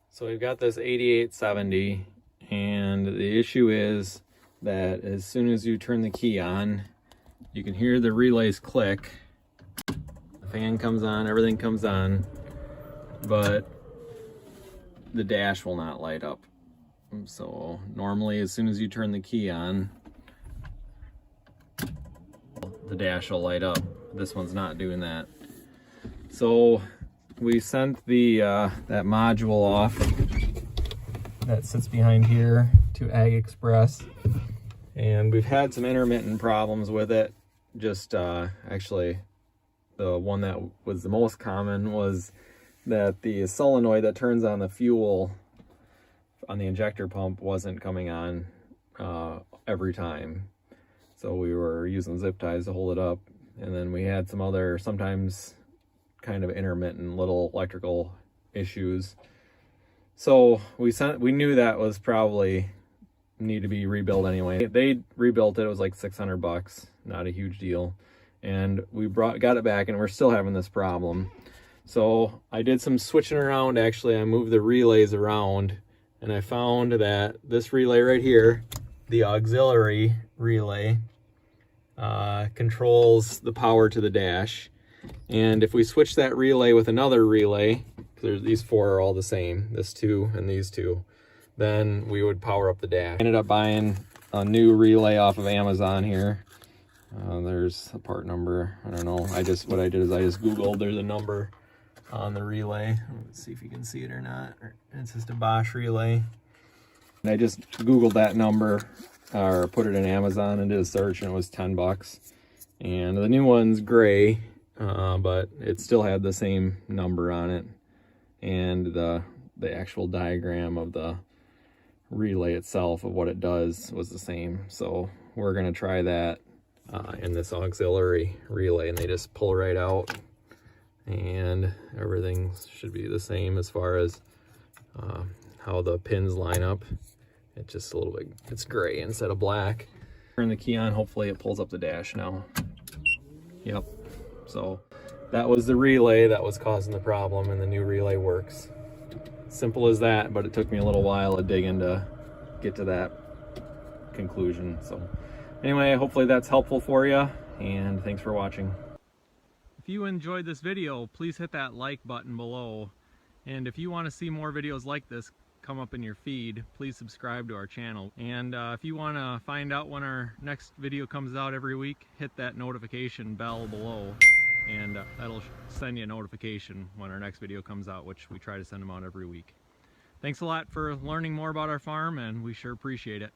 So we've got this 8870, and the issue is that as soon as you turn the key on, you can hear the relays click. The fan comes on, everything comes on, but the dash will not light up. So normally as soon as you turn the key on, the dash will light up. This one's not doing that. So we sent the that module off that sits behind here to Ag Express, and we've had some intermittent problems with it. Just actually the one that was the most common was that the solenoid that turns on the fuel on the injector pump wasn't coming on every time. So we were using zip ties to hold it up, and then we had some other sometimes kind of intermittent little electrical issues. So we knew that was probably need to be rebuilt anyway. They rebuilt it. It was like $600, not a huge deal, and we got it back, and we're still having this problem. So I did some switching around. Actually, I moved the relays around, and I found that this relay right here, the auxiliary relay, controls the power to the dash. And if we switch that relay with another relay, because these four are all the same, this two and these two, then we would power up the dash. I ended up buying a new relay off of Amazon here. There's a part number. I don't know. What I did is I just Googled. There's a number on the relay. Let's see if you can see it or not. It's just a Bosch relay. And I just Googled that number, or put it in Amazon and did a search, and it was $10. And the new one's gray, but it still had the same number on it, and the actual diagram of the relay itself of what it does was the same. So we're gonna try that in this auxiliary relay, and they just pull right out, and everything should be the same as far as how the pins line up. It's just a little bit, it's gray instead of black. Turn the key on, hopefully it pulls up the dash now. Yep. So that was the relay that was causing the problem, and the new relay works. Simple as that, but it took me a little while to dig in to get to that conclusion. So anyway, hopefully that's helpful for you, and thanks for watching. If you enjoyed this video, please hit that like button below. And if you want to see more videos like this come up in your feed, please subscribe to our channel. And if you want to find out when our next video comes out every week, hit that notification bell below, and that'll send you a notification when our next video comes out, which we try to send them out every week. Thanks a lot for learning more about our farm, and we sure appreciate it.